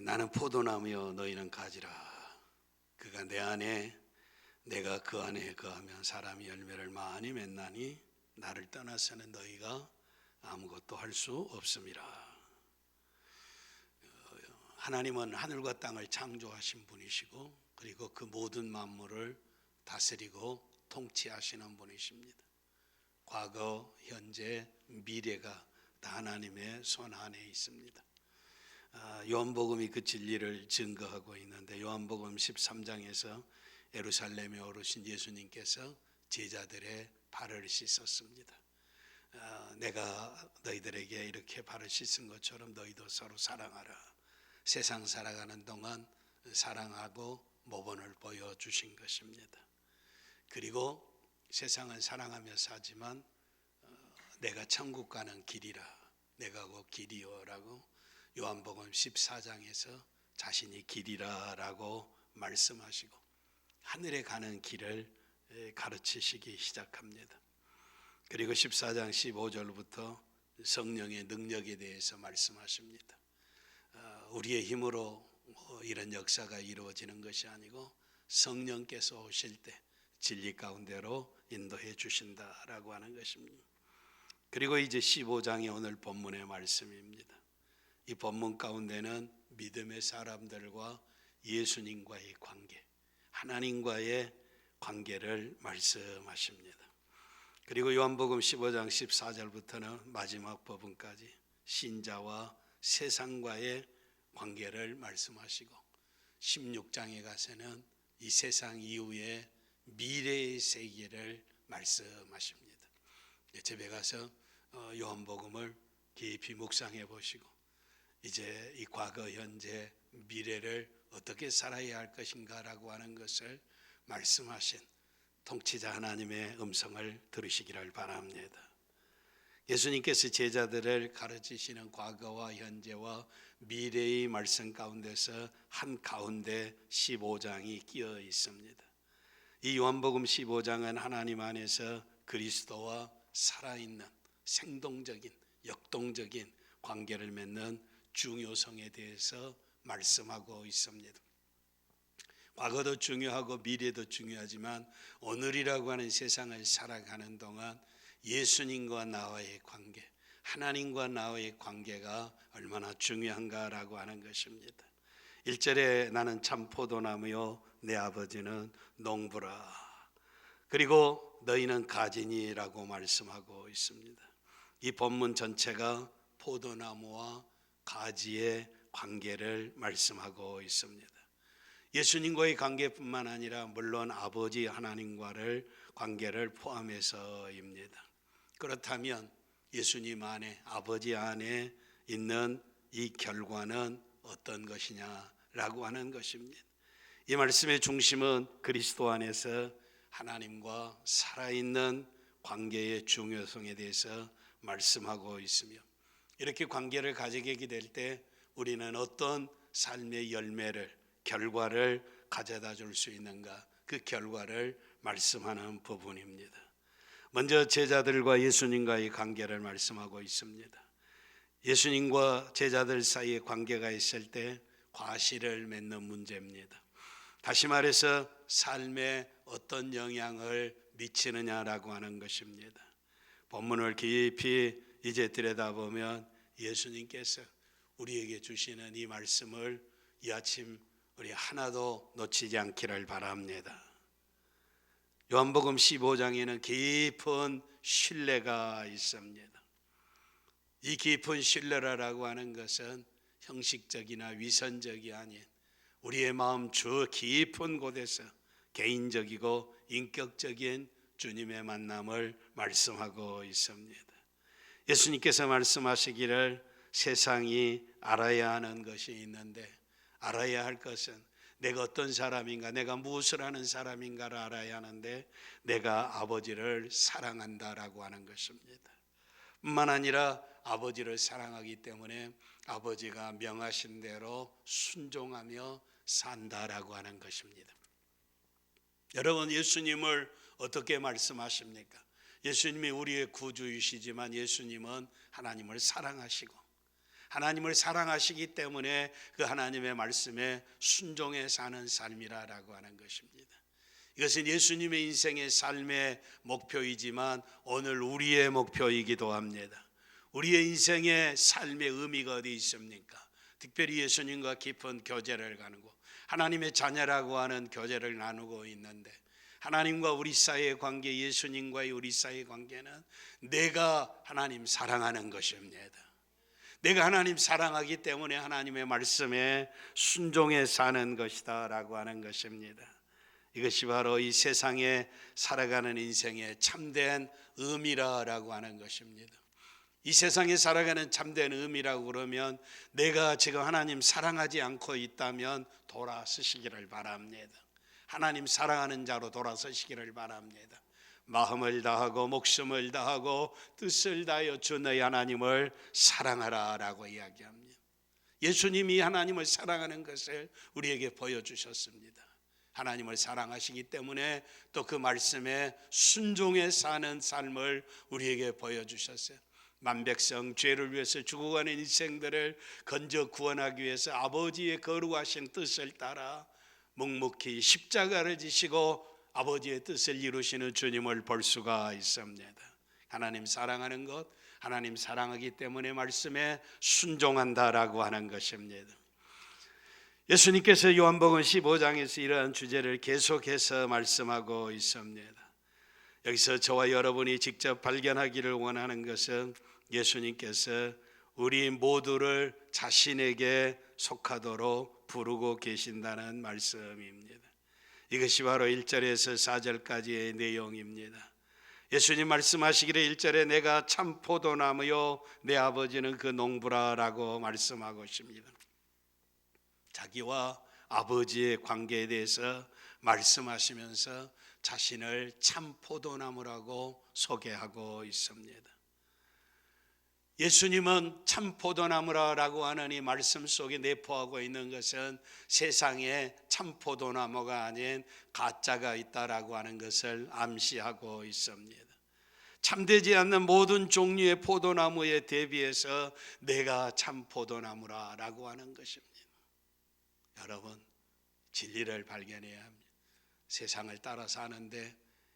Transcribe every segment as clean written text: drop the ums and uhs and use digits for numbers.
나는 포도나무여 너희는 가지라. 그가 내 안에 내가 그 안에 거하면 사람이 열매를 많이 맺나니 나를 떠나서는 너희가 아무것도 할 수 없음이라. 하나님은 하늘과 땅을 창조하신 분이시고 그리고 그 모든 만물을 다스리고 통치하시는 분이십니다. 과거, 현재, 미래가 다 하나님의 손 안에 있습니다. 요한복음이 그 진리를 증거하고 있는데 요한복음 13장에서 예루살렘에 오르신 예수님께서 제자들의 발을 씻었습니다. 내가 너희들에게 이렇게 발을 씻은 것처럼 너희도 서로 사랑하라. 세상 살아가는 동안 사랑하고 모범을 보여주신 것입니다. 그리고 세상은 사랑하며 사지만 내가 천국 가는 길이라. 내가 곧 길이요라고 요한복음 14장에서 자신이 길이라라고 말씀하시고 하늘에 가는 길을 가르치시기 시작합니다. 그리고 14장 15절부터 성령의 능력에 대해서 말씀하십니다. 우리의 힘으로 이런 역사가 이루어지는 것이 아니고 성령께서 오실 때 진리 가운데로 인도해 주신다라고 하는 것입니다. 그리고 이제 15장이 오늘 본문의 말씀입니다. 이 본문 가운데는 믿음의 사람들과 예수님과의 관계, 하나님과의 관계를 말씀하십니다. 그리고 요한복음 15장 14절부터는 마지막 부분까지 신자와 세상과의 관계를 말씀하시고 16장에 가서는 이 세상 이후의 미래의 세계를 말씀하십니다. 집에 가서 요한복음을 깊이 묵상해 보시고 이제 이 과거, 현재, 미래를 어떻게 살아야 할 것인가라고 하는 것을 말씀하신 통치자 하나님의 음성을 들으시기를 바랍니다. 예수님께서 제자들을 가르치시는 과거와 현재와 미래의 말씀 가운데서 한 가운데 15장이 끼어 있습니다. 이 요한복음 15장은 하나님 안에서 그리스도와 살아있는 생동적인 역동적인 관계를 맺는 중요성에 대해서 말씀하고 있습니다. 과거도 중요하고 미래도 중요하지만 오늘이라고 하는 세상을 살아가는 동안 예수님과 나와의 관계, 하나님과 나와의 관계가 얼마나 중요한가라고 하는 것입니다. 1절에 나는 참 포도나무요 내 아버지는 농부라. 그리고 너희는 가지니라고 말씀하고 있습니다. 이 본문 전체가 포도나무와 가지의 관계를 말씀하고 있습니다. 예수님과의 관계뿐만 아니라 물론 아버지 하나님과의 관계를 포함해서입니다. 그렇다면 예수님 안에 아버지 안에 있는 이 결과는 어떤 것이냐라고 하는 것입니다. 이 말씀의 중심은 그리스도 안에서 하나님과 살아있는 관계의 중요성에 대해서 말씀하고 있으며 이렇게 관계를 가지게 될 때 우리는 어떤 삶의 열매를 결과를 가져다 줄 수 있는가 그 결과를 말씀하는 부분입니다. 먼저 제자들과 예수님과의 관계를 말씀하고 있습니다. 예수님과 제자들 사이에 관계가 있을 때 과실을 맺는 문제입니다. 다시 말해서 삶에 어떤 영향을 미치느냐라고 하는 것입니다. 본문을 깊이 이제 들여다보면 예수님께서 우리에게 주시는 이 말씀을 이 아침 우리 하나도 놓치지 않기를 바랍니다. 요한복음 15장에는 깊은 신뢰가 있습니다. 이 깊은 신뢰라고 하는 것은 형식적이나 위선적이 아닌 우리의 마음 저 깊은 곳에서 개인적이고 인격적인 주님의 만남을 말씀하고 있습니다. 예수님께서 말씀하시기를 세상이 알아야 하는 것이 있는데 알아야 할 것은 내가 어떤 사람인가, 내가 무엇을 하는 사람인가를 알아야 하는데 내가 아버지를 사랑한다라고 하는 것입니다. 뿐만 아니라 아버지를 사랑하기 때문에 아버지가 명하신 대로 순종하며 산다라고 하는 것입니다. 여러분, 예수님을 어떻게 말씀하십니까? 예수님이 우리의 구주이시지만 예수님은 하나님을 사랑하시고 하나님을 사랑하시기 때문에 그 하나님의 말씀에 순종해 사는 삶이라고 하는 것입니다. 이것은 예수님의 인생의 삶의 목표이지만 오늘 우리의 목표이기도 합니다. 우리의 인생의 삶의 의미가 어디 있습니까? 특별히 예수님과 깊은 교제를 나누고 하나님의 자녀라고 하는 교제를 나누고 있는데, 하나님과 우리 사이의 관계, 예수님과의 우리 사이의 관계는 내가 하나님 사랑하는 것입니다. 내가 하나님 사랑하기 때문에 하나님의 말씀에 순종해 사는 것이다 라고 하는 것입니다. 이것이 바로 이 세상에 살아가는 인생의 참된 의미라고 하는 것입니다. 이 세상에 살아가는 참된 의미라고 그러면 내가 지금 하나님 사랑하지 않고 있다면 돌아서시기를 바랍니다. 하나님 사랑하는 자로 돌아서시기를 바랍니다. 마음을 다하고 목숨을 다하고 뜻을 다하여 주 너희 하나님을 사랑하라 라고 이야기합니다. 예수님이 하나님을 사랑하는 것을 우리에게 보여주셨습니다. 하나님을 사랑하시기 때문에 또 그 말씀에 순종해 사는 삶을 우리에게 보여주셨어요. 만백성 죄를 위해서 죽어가는 인생들을 건져 구원하기 위해서 아버지의 거룩하신 뜻을 따라 묵묵히 십자가를 지시고 아버지의 뜻을 이루시는 주님을 볼 수가 있습니다. 하나님 사랑하는 것, 하나님 사랑하기 때문에 말씀에 순종한다라고 하는 것입니다. 예수님께서 요한복음 15장에서 이러한 주제를 계속해서 말씀하고 있습니다. 여기서 저와 여러분이 직접 발견하기를 원하는 것은 예수님께서 우리 모두를 자신에게 속하도록 부르고 계신다는 말씀입니다. 이것이 바로 1절에서 4절까지의 내용입니다. 예수님 말씀하시기를 1절에 내가 참 포도나무요 내 아버지는 그 농부라 라고 말씀하고 있습니다. 자기와 아버지의 관계에 대해서 말씀하시면서 자신을 참 포도나무라고 소개하고 있습니다. 예수님은 참 포도나무라고 하는 이 말씀 속에 내포하고 있는 것은 세상에 참 포도나무가 아닌 가짜가 있다라고 하는 것을 암시하고 있습니다. 참되지 않는 모든 종류의 포도나무에 대비해서 내가 참 포도나무라고 하는 것입니다. 여러분, 진리를 발견해야 합니다. 세상을 따라 사는데,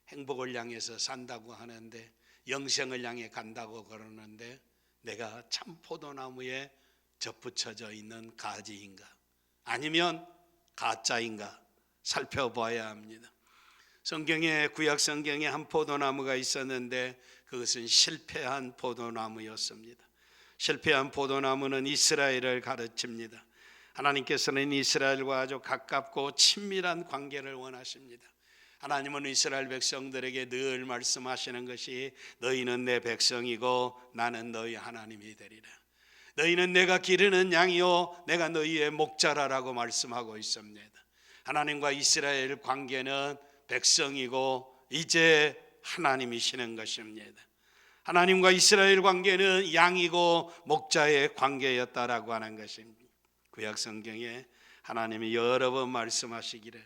행복을 향해서 산다고 하는데, 영생을 향해 간다고 그러는데 내가 참 포도나무에 접붙여져 있는 가지인가 아니면 가짜인가 살펴봐야 합니다. 성경에, 구약 성경에 한 포도나무가 있었는데 그것은 실패한 포도나무였습니다. 실패한 포도나무는 이스라엘을 가르칩니다. 하나님께서는 이스라엘과 아주 가깝고 친밀한 관계를 원하십니다. 하나님은 이스라엘 백성들에게 늘 말씀하시는 것이 너희는 내 백성이고 나는 너희 하나님이 되리라. 너희는 내가 기르는 양이요 내가 너희의 목자라라고 말씀하고 있습니다. 하나님과 이스라엘 관계는 백성이고 이제 하나님이시는 것입니다. 하나님과 이스라엘 관계는 양이고 목자의 관계였다라고 하는 것입니다. 구약 성경에 하나님이 여러 번 말씀하시기를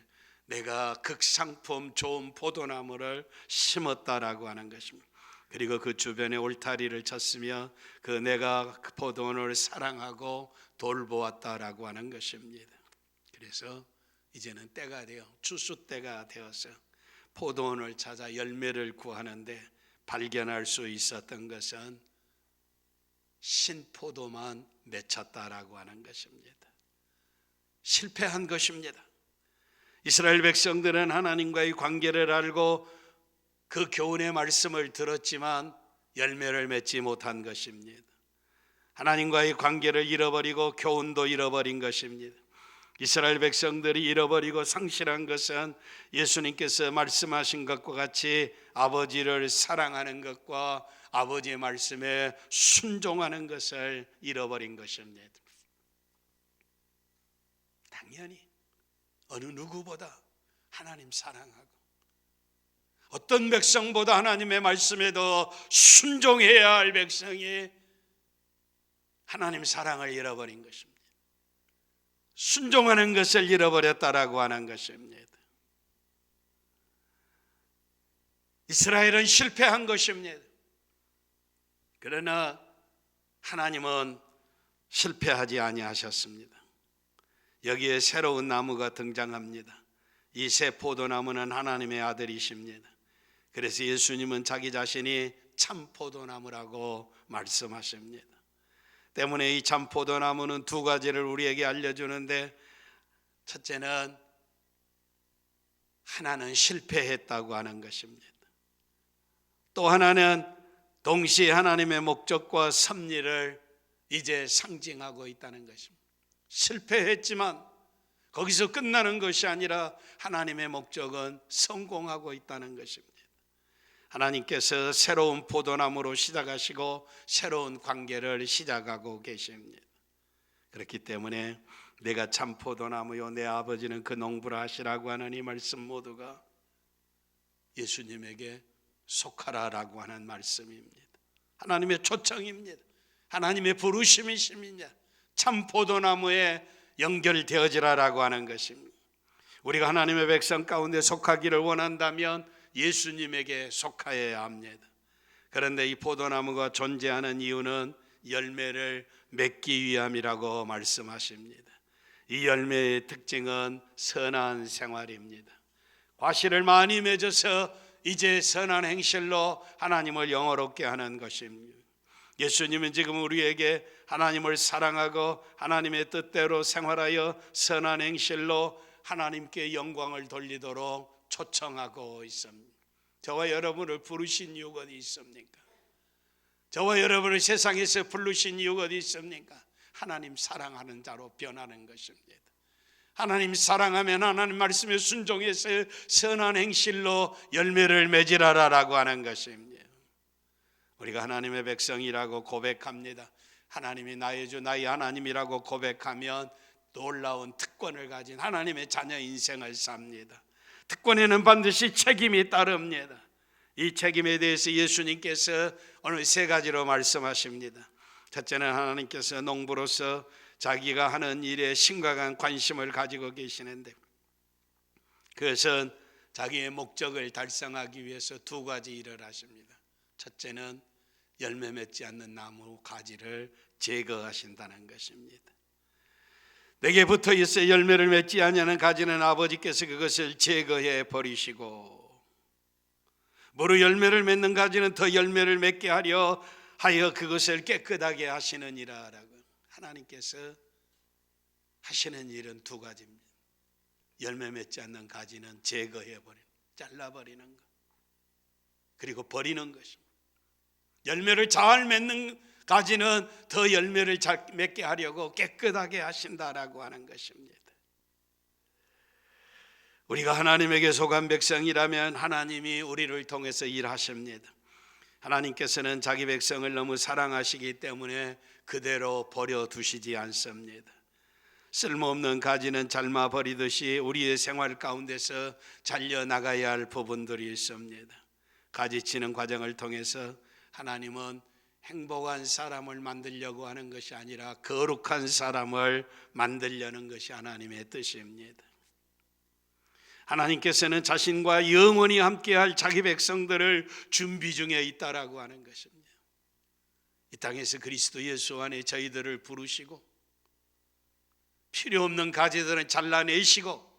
내가 극상품 좋은 포도나무를 심었다라고 하는 것입니다. 그리고 그 주변에 울타리를 쳤으며 그 내가 그 포도원을 사랑하고 돌보았다라고 하는 것입니다. 그래서 이제는 때가 되어 추수 때가 되어서 포도원을 찾아 열매를 구하는데 발견할 수 있었던 것은 신포도만 맺혔다라고 하는 것입니다. 실패한 것입니다. 이스라엘 백성들은 하나님과의 관계를 알고 그 교훈의 말씀을 들었지만 열매를 맺지 못한 것입니다. 하나님과의 관계를 잃어버리고 교훈도 잃어버린 것입니다. 이스라엘 백성들이 잃어버리고 상실한 것은 예수님께서 말씀하신 것과 같이 아버지를 사랑하는 것과 아버지의 말씀에 순종하는 것을 잃어버린 것입니다. 당연히 어느 누구보다 하나님 사랑하고 어떤 백성보다 하나님의 말씀에 더 순종해야 할 백성이 하나님 사랑을 잃어버린 것입니다. 순종하는 것을 잃어버렸다라고 하는 것입니다. 이스라엘은 실패한 것입니다. 그러나 하나님은 실패하지 아니하셨습니다. 여기에 새로운 나무가 등장합니다. 이 새 포도나무는 하나님의 아들이십니다. 그래서 예수님은 자기 자신이 참 포도나무라고 말씀하십니다. 때문에 이 참 포도나무는 두 가지를 우리에게 알려주는데, 첫째는 하나는 실패했다고 하는 것입니다. 또 하나는 동시에 하나님의 목적과 섭리를 이제 상징하고 있다는 것입니다. 실패했지만 거기서 끝나는 것이 아니라 하나님의 목적은 성공하고 있다는 것입니다. 하나님께서 새로운 포도나무로 시작하시고 새로운 관계를 시작하고 계십니다. 그렇기 때문에 내가 참 포도나무요 내 아버지는 그 농부라 하시라고 하는 이 말씀 모두가 예수님에게 속하라라고 하는 말씀입니다. 하나님의 초청입니다. 하나님의 부르심이십니다. 참 포도나무에 연결되어지라라고 하는 것입니다. 우리가 하나님의 백성 가운데 속하기를 원한다면 예수님에게 속하여야 합니다. 그런데 이 포도나무가 존재하는 이유는 열매를 맺기 위함이라고 말씀하십니다. 이 열매의 특징은 선한 생활입니다. 과실을 많이 맺어서 이제 선한 행실로 하나님을 영화롭게 하는 것입니다. 예수님은 지금 우리에게 하나님을 사랑하고 하나님의 뜻대로 생활하여 선한 행실로 하나님께 영광을 돌리도록 초청하고 있습니다. 저와 여러분을 부르신 이유가 어디 있습니까? 저와 여러분을 세상에서 부르신 이유가 어디 있습니까? 하나님 사랑하는 자로 변하는 것입니다. 하나님 사랑하면 하나님 말씀에 순종해서 선한 행실로 열매를 맺으라라고 하는 것입니다. 우리가 하나님의 백성이라고 고백합니다. 하나님이 나의 주 나의 하나님이라고 고백하면 놀라운 특권을 가진 하나님의 자녀 인생을 삽니다. 특권에는 반드시 책임이 따릅니다. 이 책임에 대해서 예수님께서 오늘 세 가지로 말씀하십니다. 첫째는 하나님께서 농부로서 자기가 하는 일에 심각한 관심을 가지고 계시는데, 그것은 자기의 목적을 달성하기 위해서 두 가지 일을 하십니다. 첫째는 열매 맺지 않는 나무 가지를 제거하신다는 것입니다. 내게 붙어 있어 열매를 맺지 아니하는 가지는 아버지께서 그것을 제거해 버리시고, 무릇 열매를 맺는 가지는 더 열매를 맺게 하려 하여 그것을 깨끗하게 하시느니라 라고. 하나님께서 하시는 일은 두 가지입니다. 열매 맺지 않는 가지는 제거해 버리는, 잘라버리는 것, 그리고 버리는 것입니다. 열매를 잘 맺는 가지는 더 열매를 잘 맺게 하려고 깨끗하게 하신다라고 하는 것입니다. 우리가 하나님에게 속한 백성이라면 하나님이 우리를 통해서 일하십니다. 하나님께서는 자기 백성을 너무 사랑하시기 때문에 그대로 버려두시지 않습니다. 쓸모없는 가지는 삶아 버리듯이 우리의 생활 가운데서 잘려나가야 할 부분들이 있습니다. 가지치는 과정을 통해서 하나님은 행복한 사람을 만들려고 하는 것이 아니라 거룩한 사람을 만들려는 것이 하나님의 뜻입니다. 하나님께서는 자신과 영원히 함께할 자기 백성들을 준비 중에 있다라고 하는 것입니다. 이 땅에서 그리스도 예수 안에 저희들을 부르시고 필요 없는 가지들은 잘라내시고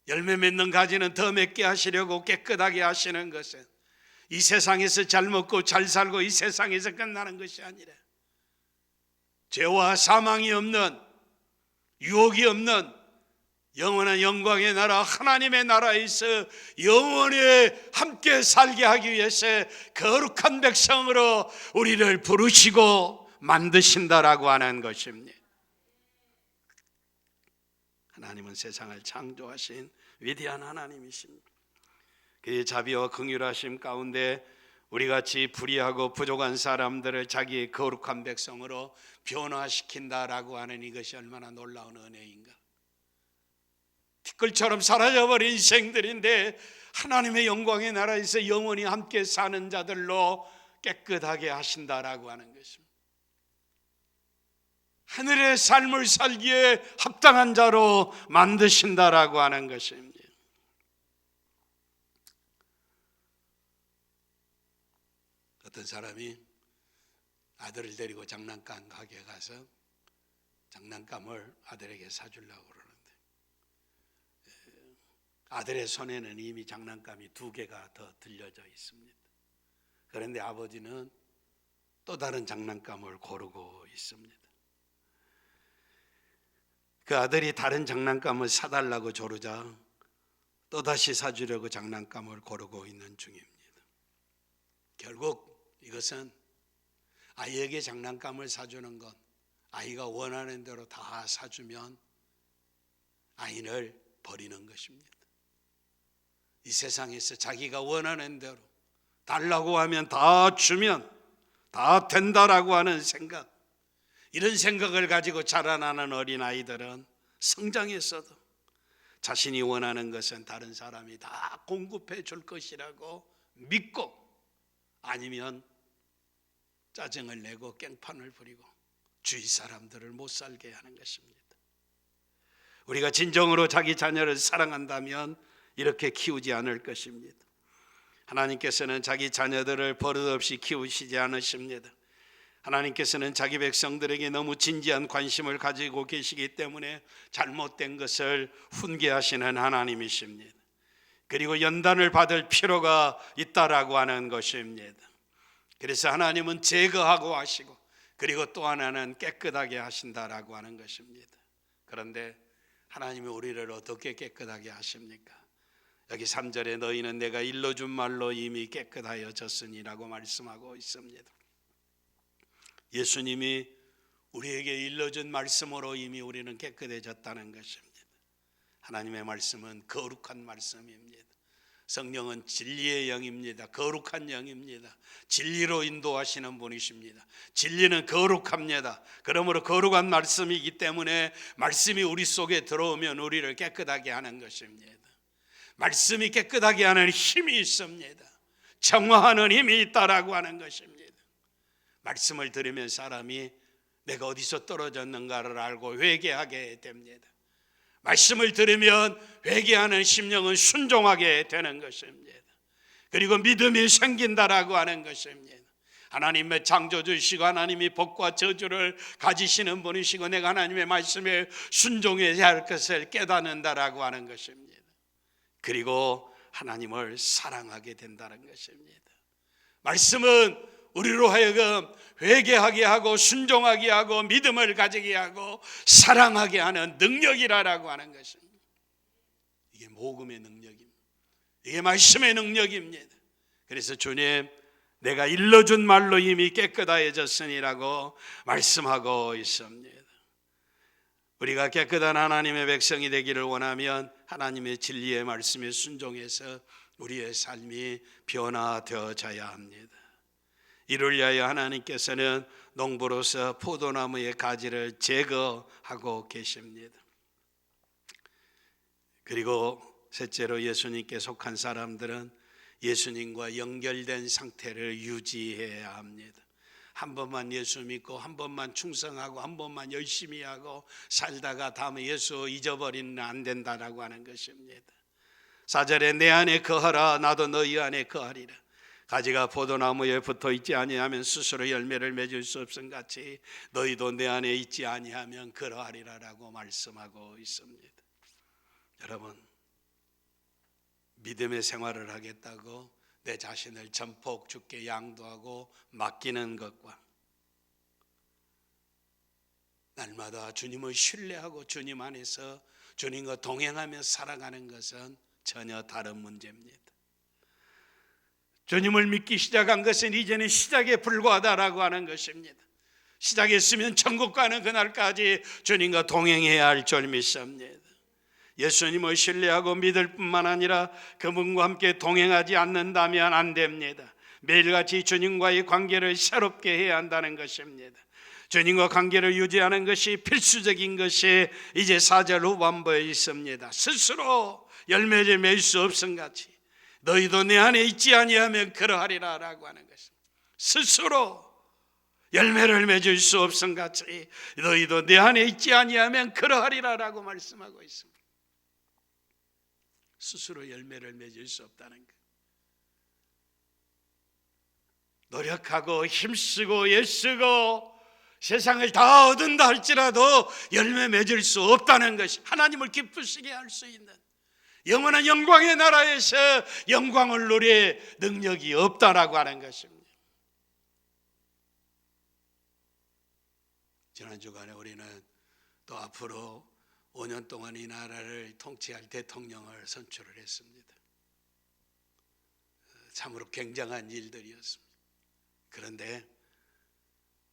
열매 맺는 가지는 더 맺게 하시려고 깨끗하게 하시는 것은 이 세상에서 잘 먹고 잘 살고 이 세상에서 끝나는 것이 아니라 죄와 사망이 없는, 유혹이 없는 영원한 영광의 나라 하나님의 나라에서 영원히 함께 살게 하기 위해서 거룩한 백성으로 우리를 부르시고 만드신다라고 하는 것입니다. 하나님은 세상을 창조하신 위대한 하나님이십니다. 그의 자비와 긍휼하심 가운데 우리같이 불의하고 부족한 사람들을 자기의 거룩한 백성으로 변화시킨다라고 하는 이것이 얼마나 놀라운 은혜인가. 티끌처럼 사라져버린 인생들인데 하나님의 영광의 나라에서 영원히 함께 사는 자들로 깨끗하게 하신다라고 하는 것입니다. 하늘의 삶을 살기에 합당한 자로 만드신다라고 하는 것입니다. 어떤 사람이 아들을 데리고 장난감 가게에 가서 장난감을 아들에게 사주려고 그러는데 아들의 손에는 이미 장난감이 2개가 더 들려져 있습니다. 그런데 아버지는 또 다른 장난감을 고르고 있습니다. 그 아들이 다른 장난감을 사달라고 조르자 또다시 사주려고 장난감을 고르고 있는 중입니다. 결국 이것은 아이에게 장난감을 사주는 것, 아이가 원하는 대로 다 사주면 아이를 버리는 것입니다. 이 세상에서 자기가 원하는 대로 달라고 하면 다 주면 다 된다라고 하는 생각, 이런 생각을 가지고 자라나는 어린아이들은 성장에서도 자신이 원하는 것은 다른 사람이 다 공급해 줄 것이라고 믿고, 아니면 짜증을 내고 깽판을 부리고 주위 사람들을 못 살게 하는 것입니다. 우리가 진정으로 자기 자녀를 사랑한다면 이렇게 키우지 않을 것입니다. 하나님께서는 자기 자녀들을 버릇없이 키우시지 않으십니다. 하나님께서는 자기 백성들에게 너무 진지한 관심을 가지고 계시기 때문에 잘못된 것을 훈계하시는 하나님이십니다. 그리고 연단을 받을 필요가 있다라고 하는 것입니다. 그래서 하나님은 제거하고 하시고, 그리고 또 하나는 깨끗하게 하신다라고 하는 것입니다. 그런데 하나님이 우리를 어떻게 깨끗하게 하십니까? 여기 3절에 너희는 내가 일러준 말로 이미 깨끗하여졌으니라고 말씀하고 있습니다. 예수님이 우리에게 일러준 말씀으로 이미 우리는 깨끗해졌다는 것입니다. 하나님의 말씀은 거룩한 말씀입니다. 성령은 진리의 영입니다. 거룩한 영입니다. 진리로 인도하시는 분이십니다. 진리는 거룩합니다. 그러므로 거룩한 말씀이기 때문에 말씀이 우리 속에 들어오면 우리를 깨끗하게 하는 것입니다. 말씀이 깨끗하게 하는 힘이 있습니다. 정화하는 힘이 있다라고 하는 것입니다. 말씀을 들으면 사람이 내가 어디서 떨어졌는가를 알고 회개하게 됩니다. 말씀을 들으면 회개하는 심령은 순종하게 되는 것입니다. 그리고 믿음이 생긴다라고 하는 것입니다. 하나님의 창조주시고 하나님이 복과 저주를 가지시는 분이시고 내가 하나님의 말씀에 순종해야 할 것을 깨닫는다라고 하는 것입니다. 그리고 하나님을 사랑하게 된다는 것입니다. 말씀은 우리로 하여금 회개하게 하고 순종하게 하고 믿음을 가지게 하고 사랑하게 하는 능력이라고 하는 것입니다. 이게 복음의 능력입니다. 이게 말씀의 능력입니다. 그래서 주님, 내가 일러준 말로 이미 깨끗하여졌으니라고 말씀하고 있습니다. 우리가 깨끗한 하나님의 백성이 되기를 원하면 하나님의 진리의 말씀에 순종해서 우리의 삶이 변화되어져야 합니다. 이를 위하여 하나님께서는 농부로서 포도나무의 가지를 제거하고 계십니다. 그리고 셋째로 예수님께 속한 사람들은 예수님과 연결된 상태를 유지해야 합니다. 한 번만 예수 믿고 한 번만 충성하고 한 번만 열심히 하고 살다가 다음에 예수 잊어버리면 안 된다라고 하는 것입니다. 4절에 내 안에 거하라 나도 너희 안에 거하리라. 가지가 포도나무에 붙어 있지 아니하면 스스로 열매를 맺을 수 없음 같이 너희도 내 안에 있지 아니하면 그러하리라라고 말씀하고 있습니다. 여러분, 믿음의 생활을 하겠다고 내 자신을 전폭 주께 양도하고 맡기는 것과 날마다 주님을 신뢰하고 주님 안에서 주님과 동행하며 살아가는 것은 전혀 다른 문제입니다. 주님을 믿기 시작한 것은 이제는 시작에 불과하다라고 하는 것입니다. 시작했으면 천국 가는 그날까지 주님과 동행해야 할 줄 믿습니다. 예수님을 신뢰하고 믿을 뿐만 아니라 그분과 함께 동행하지 않는다면 안 됩니다. 매일같이 주님과의 관계를 새롭게 해야 한다는 것입니다. 주님과 관계를 유지하는 것이 필수적인 것이 이제 4절 후반부에 있습니다. 스스로 열매를 맺을 수 없음 같이 너희도 내 안에 있지 아니하면 그러하리라 라고 하는 것입니다. 스스로 열매를 맺을 수 없음 같이 너희도 내 안에 있지 아니하면 그러하리라 라고 말씀하고 있습니다. 스스로 열매를 맺을 수 없다는 것. 노력하고 힘쓰고 애쓰고 세상을 다 얻은다 할지라도 열매 맺을 수 없다는 것이, 하나님을 기쁘시게 할 수 있는 영원한 영광의 나라에서 영광을 누릴 능력이 없다라고 하는 것입니다. 지난 주간에 우리는 또 앞으로 5년 동안 이 나라를 통치할 대통령을 선출을 했습니다. 참으로 굉장한 일들이었습니다. 그런데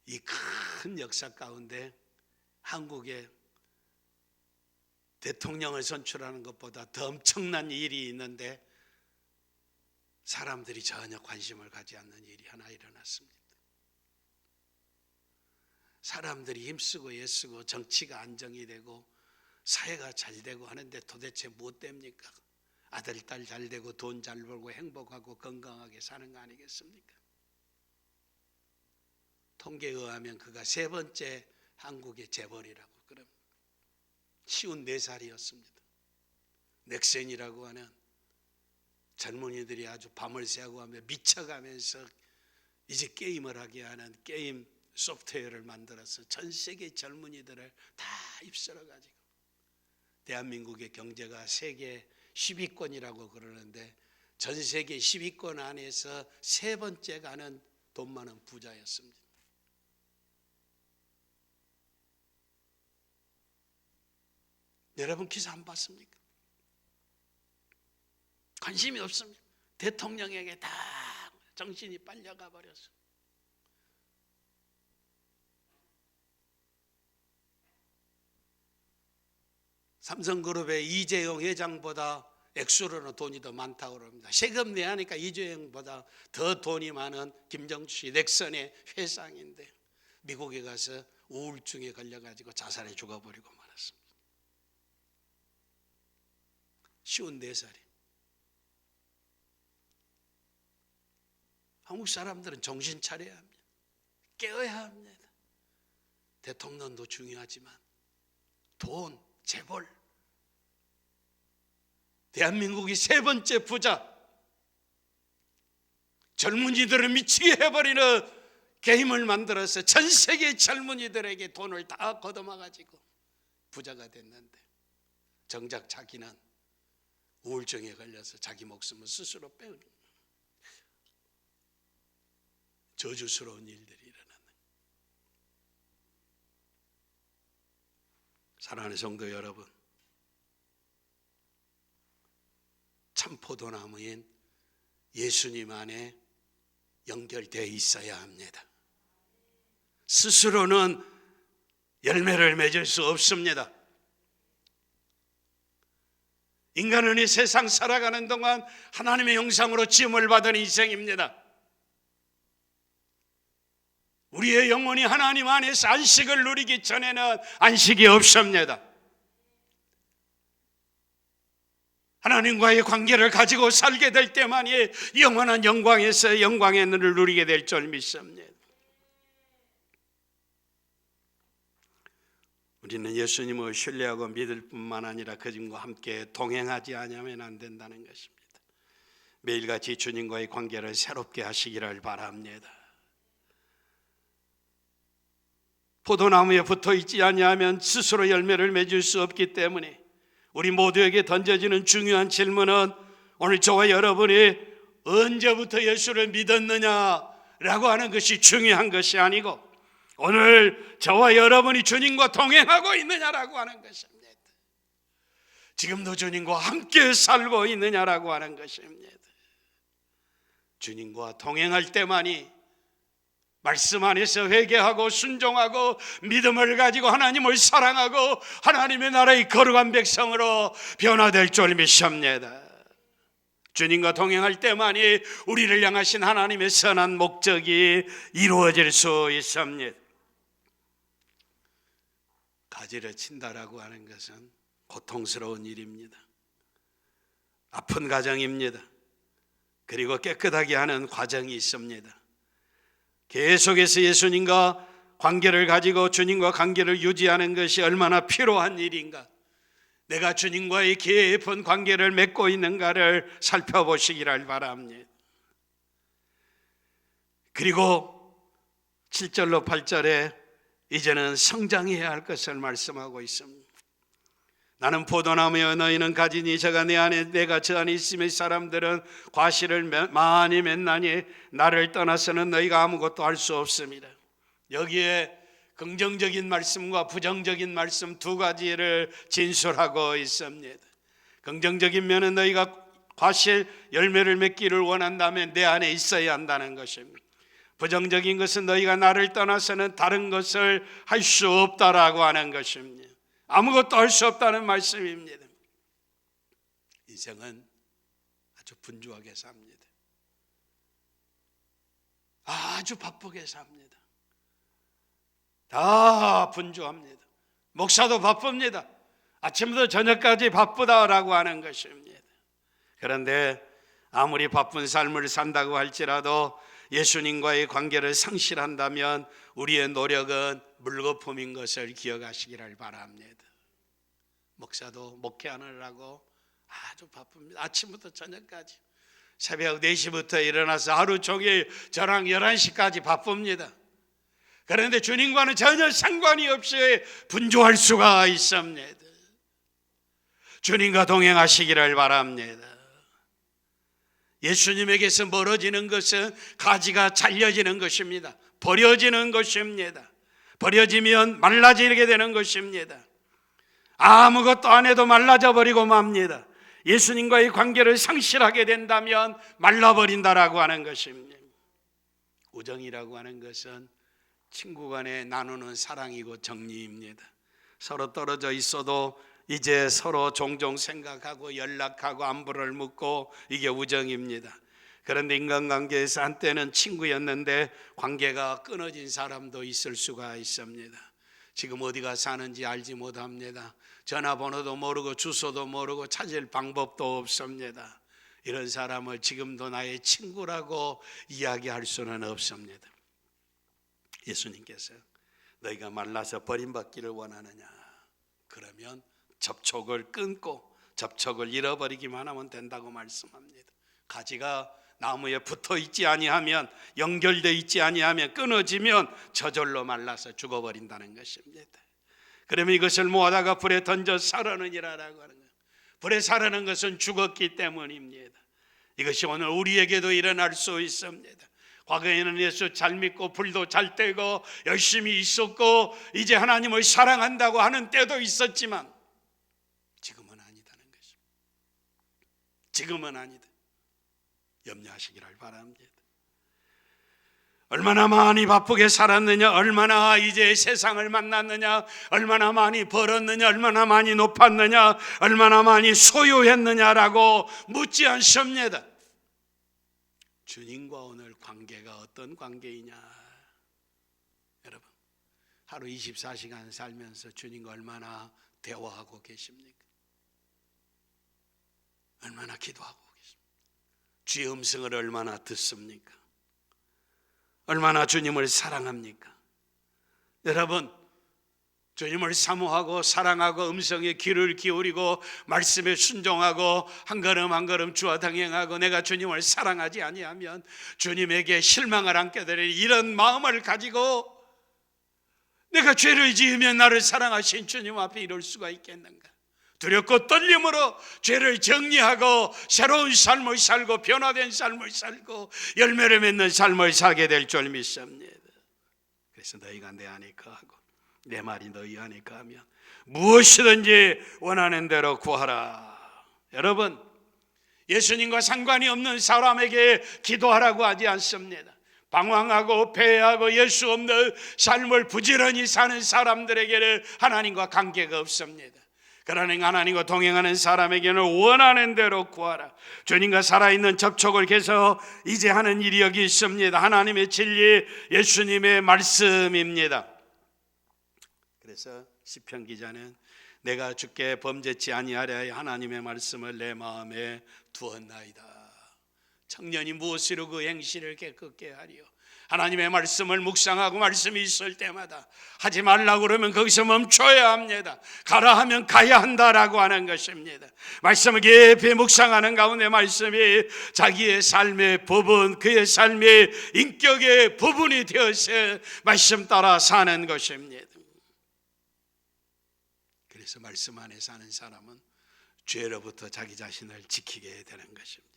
이 큰 역사 가운데 한국에 대통령을 선출하는 것보다 더 엄청난 일이 있는데 사람들이 전혀 관심을 가지 않는 일이 하나 일어났습니다. 사람들이 힘쓰고 애쓰고 정치가 안정이 되고 사회가 잘 되고 하는데 도대체 무엇 됩니까? 아들, 딸 잘 되고 돈 잘 벌고 행복하고 건강하게 사는 거 아니겠습니까? 통계에 의하면 그가 3번째 한국의 재벌이라고. 그럼 54살이었습니다. 넥센이라고 하는 젊은이들이 아주 밤을 새고 하며 미쳐가면서 이제 게임을 하게 하는 게임 소프트웨어를 만들어서 전 세계 젊은이들을 다 입설어 가지고 대한민국의 경제가 세계 10위권이라고 그러는데 전 세계 10위권 안에서 3번째 가는 돈 많은 부자였습니다. 여러분 기사 안 봤습니까? 관심이 없습니다. 대통령에게 다 정신이 빨려가 버렸어요. 삼성그룹의 이재용 회장보다 액수로는 돈이 더 많다고 그럽니다. 세금 내야 하니까 이재용보다 더 돈이 많은 김정주 씨 넥슨의 회장인데 미국에 가서 우울증에 걸려가지고 자살해 죽어버리고 말았습니다. 54살이. 한국 사람들은 정신 차려야 합니다. 깨어야 합니다. 대통령도 중요하지만 돈, 재벌, 대한민국이 3번째 부자, 젊은이들을 미치게 해버리는 게임을 만들어서 전 세계 젊은이들에게 돈을 다 걷어마가지고 부자가 됐는데 정작 자기는 우울증에 걸려서 자기 목숨을 스스로 빼는 저주스러운 일들이 일어나는. 사랑하는 성도 여러분, 참 포도나무인 예수님 안에 연결되어 있어야 합니다. 스스로는 열매를 맺을 수 없습니다. 인간은 이 세상 살아가는 동안 하나님의 형상으로 지음을 받은 인생입니다. 우리의 영혼이 하나님 안에서 안식을 누리기 전에는 안식이 없습니다. 하나님과의 관계를 가지고 살게 될 때만이 영원한 영광에서 영광의 눈을 누리게 될 줄 믿습니다. 우리는 예수님을 신뢰하고 믿을 뿐만 아니라 그분과 함께 동행하지 않으면 안 된다는 것입니다. 매일같이 주님과의 관계를 새롭게 하시기를 바랍니다. 포도나무에 붙어 있지 아니하면 스스로 열매를 맺을 수 없기 때문에 우리 모두에게 던져지는 중요한 질문은 오늘 저와 여러분이 언제부터 예수를 믿었느냐라고 하는 것이 중요한 것이 아니고 오늘 저와 여러분이 주님과 동행하고 있느냐라고 하는 것입니다. 지금도 주님과 함께 살고 있느냐라고 하는 것입니다. 주님과 동행할 때만이 말씀 안에서 회개하고 순종하고 믿음을 가지고 하나님을 사랑하고 하나님의 나라의 거룩한 백성으로 변화될 줄 믿습니다. 주님과 동행할 때만이 우리를 향하신 하나님의 선한 목적이 이루어질 수 있습니다. 가지를 친다라고 하는 것은 고통스러운 일입니다. 아픈 과정입니다. 그리고 깨끗하게 하는 과정이 있습니다. 계속해서 예수님과 관계를 가지고 주님과 관계를 유지하는 것이 얼마나 필요한 일인가, 내가 주님과의 깊은 관계를 맺고 있는가를 살펴보시기를 바랍니다. 그리고 7절로 8절에 이제는 성장해야 할 것을 말씀하고 있습니다. 나는 포도나무여 너희는 가지니 저가 내 안에 내가 저 안에 있으며 사람들은 과실을 많이 맺나니 나를 떠나서는 너희가 아무것도 할 수 없습니다. 여기에 긍정적인 말씀과 부정적인 말씀 두 가지를 진술하고 있습니다. 긍정적인 면은 너희가 과실 열매를 맺기를 원한다면 내 안에 있어야 한다는 것입니다. 부정적인 것은 너희가 나를 떠나서는 다른 것을 할 수 없다라고 하는 것입니다. 아무것도 할 수 없다는 말씀입니다. 인생은 아주 분주하게 삽니다. 아주 바쁘게 삽니다. 다 분주합니다. 목사도 바쁩니다. 아침부터 저녁까지 바쁘다라고 하는 것입니다. 그런데 아무리 바쁜 삶을 산다고 할지라도 예수님과의 관계를 상실한다면 우리의 노력은 물거품인 것을 기억하시기를 바랍니다. 목사도 목회하느라고 아주 바쁩니다. 아침부터 저녁까지 새벽 4시부터 일어나서 하루 종일 저랑 11시까지 바쁩니다. 그런데 주님과는 전혀 상관이 없이 분주할 수가 있습니다. 주님과 동행하시기를 바랍니다. 예수님에게서 멀어지는 것은 가지가 잘려지는 것입니다. 버려지는 것입니다. 버려지면 말라지게 되는 것입니다. 아무것도 안 해도 말라져 버리고 맙니다. 예수님과의 관계를 상실하게 된다면 말라버린다라고 하는 것입니다. 우정이라고 하는 것은 친구 간에 나누는 사랑이고 정리입니다. 서로 떨어져 있어도 이제 서로 종종 생각하고 연락하고 안부를 묻고 이게 우정입니다. 그런데 인간관계에서 한때는 친구였는데 관계가 끊어진 사람도 있을 수가 있습니다. 지금 어디가 사는지 알지 못합니다. 전화번호도 모르고 주소도 모르고 찾을 방법도 없습니다. 이런 사람을 지금도 나의 친구라고 이야기할 수는 없습니다. 예수님께서 너희가 말라서 버림받기를 원하느냐? 그러면 접촉을 끊고 접촉을 잃어버리기만 하면 된다고 말씀합니다. 가지가 나무에 붙어 있지 아니하면, 연결되어 있지 아니하면, 끊어지면 저절로 말라서 죽어버린다는 것입니다. 그러면 이것을 모아다가 불에 던져 사르느니라라고 하는 거예요. 불에 사르는 것은 죽었기 때문입니다. 이것이 오늘 우리에게도 일어날 수 있습니다. 과거에는 예수 잘 믿고 불도 잘 떼고 열심히 있었고 이제 하나님을 사랑한다고 하는 때도 있었지만 지금은 아니다는 것입니다. 지금은 아니다. 염려하시기를 바랍니다. 얼마나 많이 바쁘게 살았느냐, 얼마나 이제 세상을 만났느냐, 얼마나 많이 벌었느냐, 얼마나 많이 높았느냐, 얼마나 많이 소유했느냐라고 묻지 않습니다. 주님과 오늘 관계가 어떤 관계이냐? 여러분, 하루 24시간 살면서 주님과 얼마나 대화하고 계십니까? 얼마나 기도하고 계십니까? 주의 음성을 얼마나 듣습니까? 얼마나 주님을 사랑합니까? 여러분, 주님을 사모하고 사랑하고 음성에 귀를 기울이고 말씀에 순종하고 한 걸음 한 걸음 주와 동행하고 내가 주님을 사랑하지 아니하면 주님에게 실망을 안게 될 이런 마음을 가지고 내가 죄를 지으면 나를 사랑하신 주님 앞에 이럴 수가 있겠는가? 두렵고 떨림으로 죄를 정리하고 새로운 삶을 살고 변화된 삶을 살고 열매를 맺는 삶을 살게 될 줄 믿습니다. 그래서 너희가 내 안에 거하고 내 말이 너희 안에 거하면 무엇이든지 원하는 대로 구하라. 여러분, 예수님과 상관이 없는 사람에게 기도하라고 하지 않습니다. 방황하고 패하고 예수 없는 삶을 부지런히 사는 사람들에게는 하나님과 관계가 없습니다. 그러나 하나님과 동행하는 사람에게는 원하는 대로 구하라. 주님과 살아있는 접촉을 계속 이제 하는 일이 여기 있습니다. 하나님의 진리, 예수님의 말씀입니다. 그래서 시편 기자는 내가 주께 범죄치 아니하려 하나님의 말씀을 내 마음에 두었나이다. 청년이 무엇으로 그 행실을 깨끗게 하리요? 하나님의 말씀을 묵상하고 말씀이 있을 때마다 하지 말라고 그러면 거기서 멈춰야 합니다. 가라 하면 가야 한다라고 하는 것입니다. 말씀을 깊이 묵상하는 가운데 말씀이 자기의 삶의 부분, 그의 삶의 인격의 부분이 되어서 말씀 따라 사는 것입니다. 그래서 말씀 안에 사는 사람은 죄로부터 자기 자신을 지키게 되는 것입니다.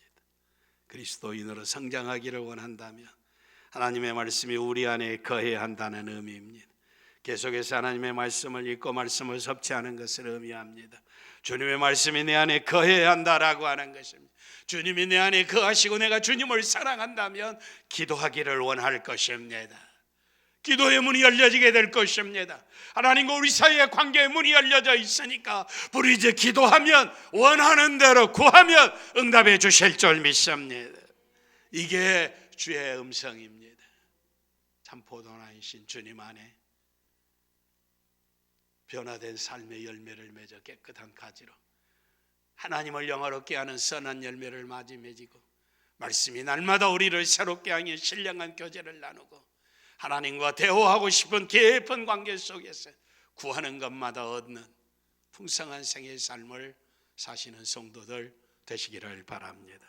그리스도인으로 성장하기를 원한다면 하나님의 말씀이 우리 안에 거해야 한다는 의미입니다. 계속해서 하나님의 말씀을 읽고 말씀을 섭취하는 것을 의미합니다. 주님의 말씀이 내 안에 거해야 한다라고 하는 것입니다. 주님이 내 안에 거하시고 내가 주님을 사랑한다면 기도하기를 원할 것입니다. 기도의 문이 열려지게 될 것입니다. 하나님과 우리 사이의 관계의 문이 열려져 있으니까 우리 이제 기도하면 원하는 대로 구하면 응답해 주실 줄 믿습니다. 이게 주의 음성입니다. 참 포도나이신 주님 안에 변화된 삶의 열매를 맺어 깨끗한 가지로 하나님을 영화롭게 하는 선한 열매를 맞이 맺고 말씀이 날마다 우리를 새롭게 하여 신령한 교제를 나누고 하나님과 대화하고 싶은 깊은 관계 속에서 구하는 것마다 얻는 풍성한 생의 삶을 사시는 성도들 되시기를 바랍니다.